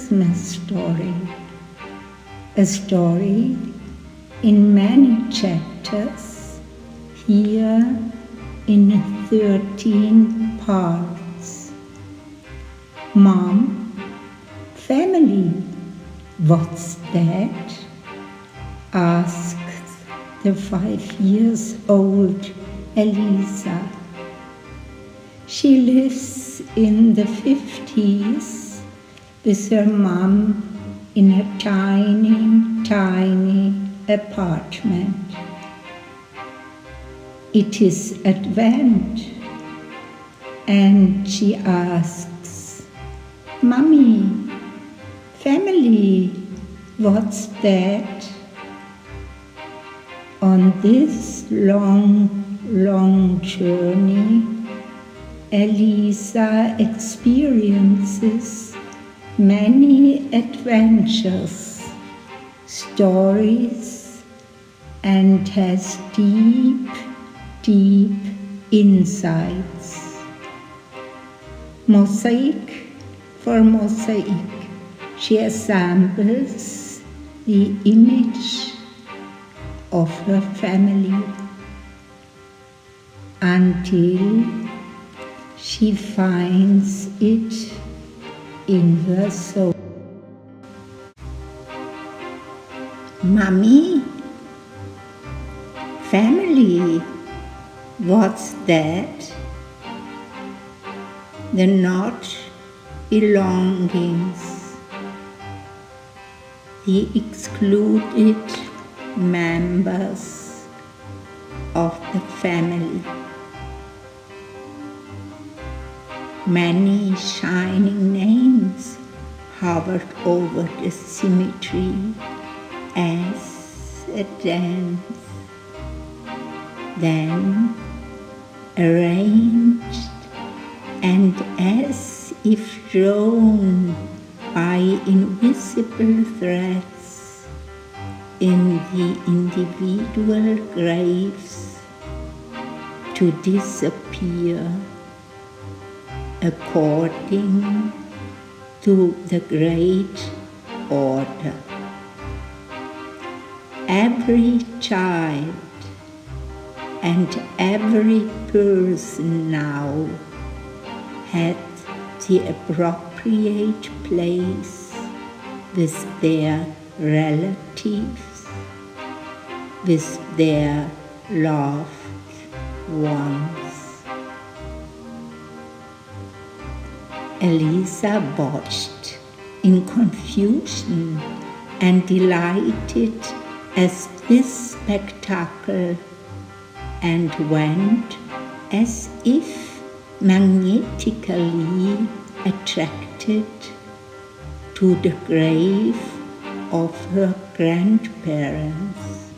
Christmas story, a story in many chapters, here in 13 parts. Mom, family, what's that? Asked the 5-year-old Elisa. She lives in the 50s with her mom in a tiny apartment. It is Advent, and she asks, Mommy, family, what's that? On this long journey, Elisa experiences many adventures, stories, and has deep insights. Mosaic for mosaic, she assembles the image of her family until she finds it in her soul. Mommy, family, what's that? The not belongings, the excluded members of the family. Many shining names hovered over the cemetery as a dance, then arranged and as if drawn by invisible threads in the individual graves to disappear according to the great order. Every child and every person now had the appropriate place with their relatives, with their loved ones. Elisa watched in confusion and delighted as this spectacle, and went as if magnetically attracted to the grave of her grandparents.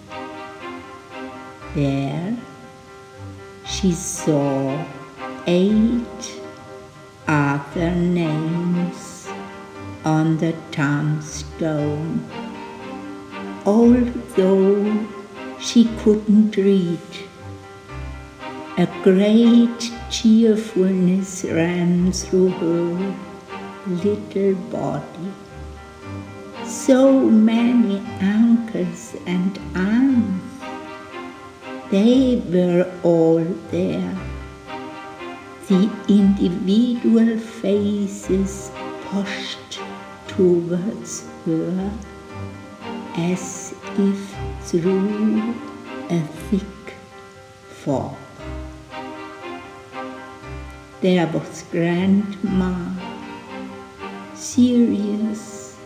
There she saw 8 other names on the tombstone, although she couldn't read. A great cheerfulness ran through her little body. So many uncles and aunts, they were all there. The individual faces pushed towards her as if through a thick fog. There was Grandma, serious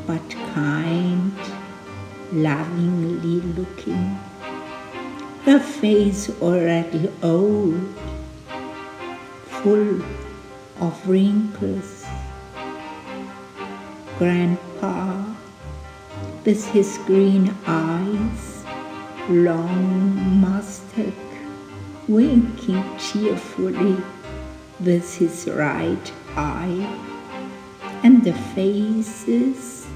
but kind, lovingly looking, her face already old, full of wrinkles. Grandpa, with his green eyes, long mustache, winking cheerfully with his right eye, and the faces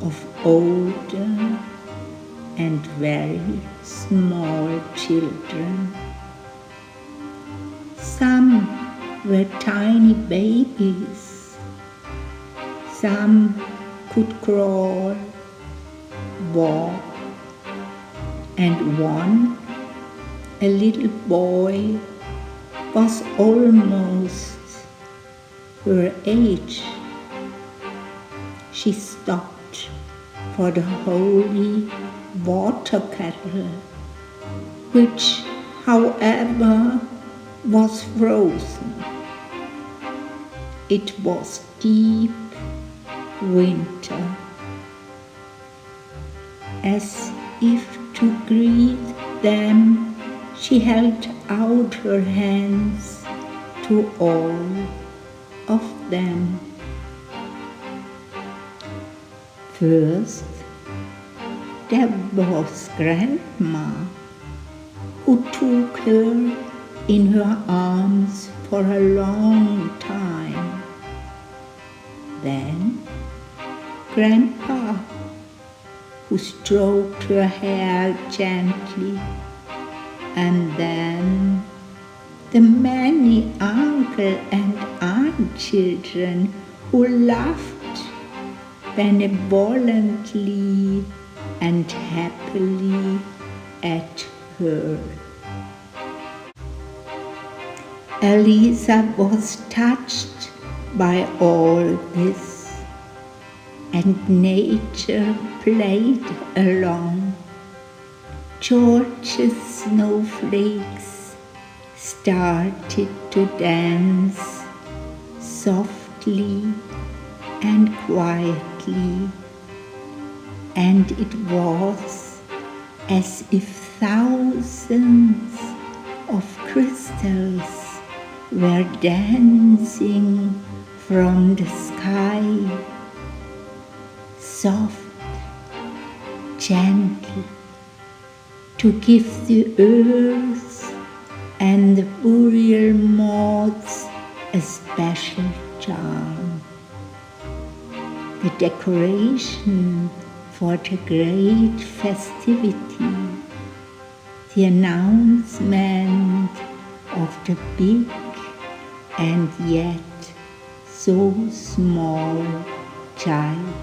of older and very small children. Some were tiny babies, Some could crawl, walk, and one, a little boy, was almost her age. She stopped for the holy water kettle, which, however, was frozen. It was deep winter. As if to greet them, she held out her hands to all of them. First, there was Grandma, who took her in her arms for a long time. Then Grandpa, who stroked her hair gently, and then the many uncle and aunt children who laughed benevolently and happily at her. Elisa was touched by all this, and nature played along. George's snowflakes started to dance softly and quietly, and it was as if thousands of crystals were dancing from the sky, soft, gentle, to give the earth and the burial moths a special charm. The decoration for the great festivity, the announcement of the big and yet so small child.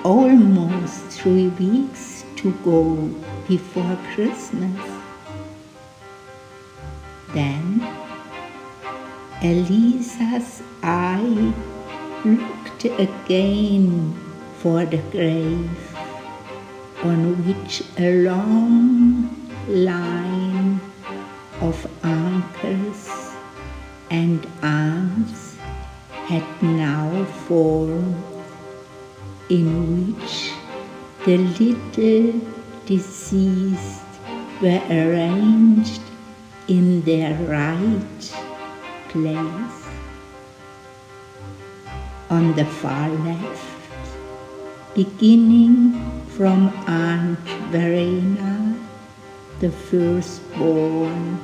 Almost 3 weeks to go before Christmas. Then Elisa's eye looked again for the grave, on which a long line of uncles and aunts had now formed, in which the little deceased were arranged in their right place. On the far left, beginning from Aunt Verena, the firstborn,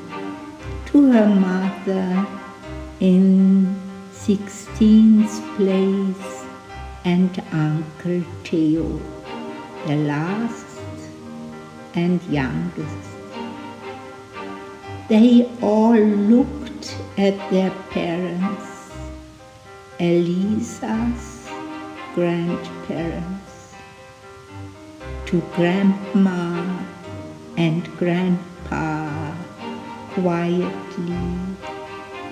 to her mother in 16th place, and Uncle Theo, the last and youngest. They all looked at their parents, Elisa's grandparents, to Grandma and Grandpa, quietly,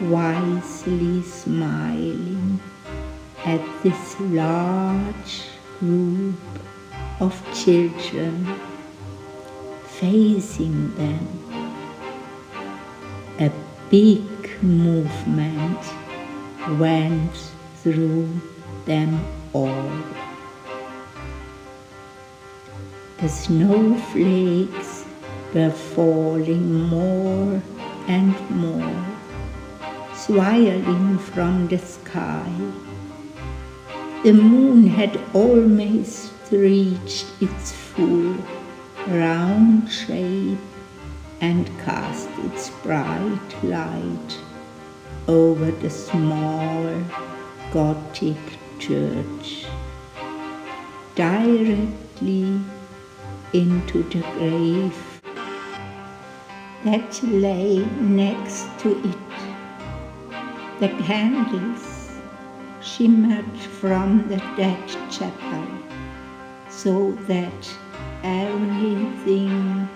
wisely smiling at this large group of children facing them. A big movement went through them all. The snowflakes were falling more and more, swirling from the sky. The moon had almost reached its full, round shape and cast its bright light over the small Gothic church, directly into the grave that lay next to it. The candles shimmered from the dead chapel, so that everything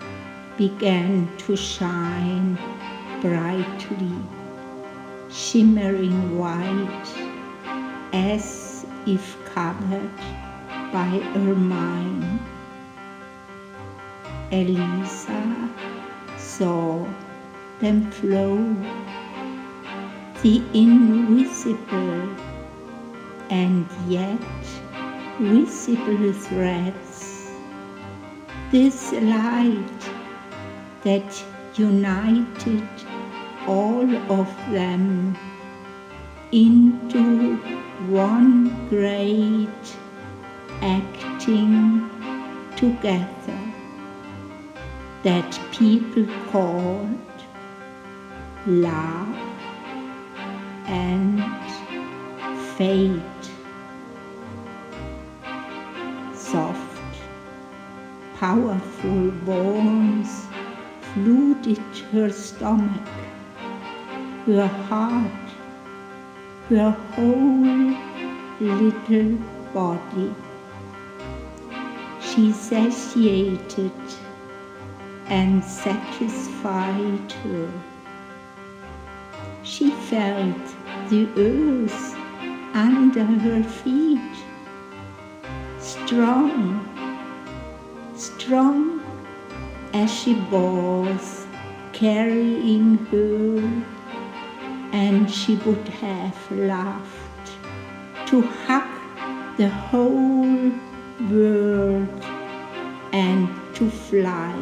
began to shine brightly, shimmering white, as if covered by ermine. Elisa saw them flow, the invisible and yet visible threads, this light that united all of them into one great acting together that people called love and fate. Soft, powerful warmth flooded her stomach, her heart, her whole little body. She satiated and satisfied her. She felt the earth under her feet, strong as she was carrying her, and she would have loved to hug the whole world and to fly.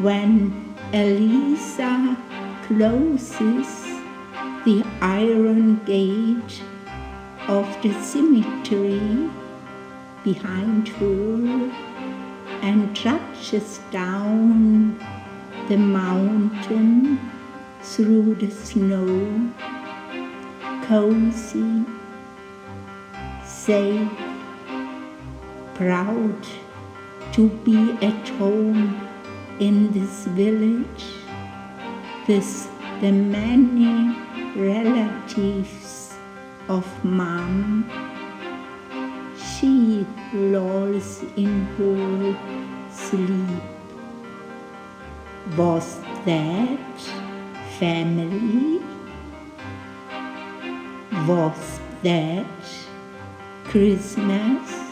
When Elisa closes the iron gate of the cemetery behind her and trudges down the mountain through the snow, cozy, safe, proud to be at home in this village with the many relatives of Mom. She lolls in her sleep. Was that family? Was that Christmas?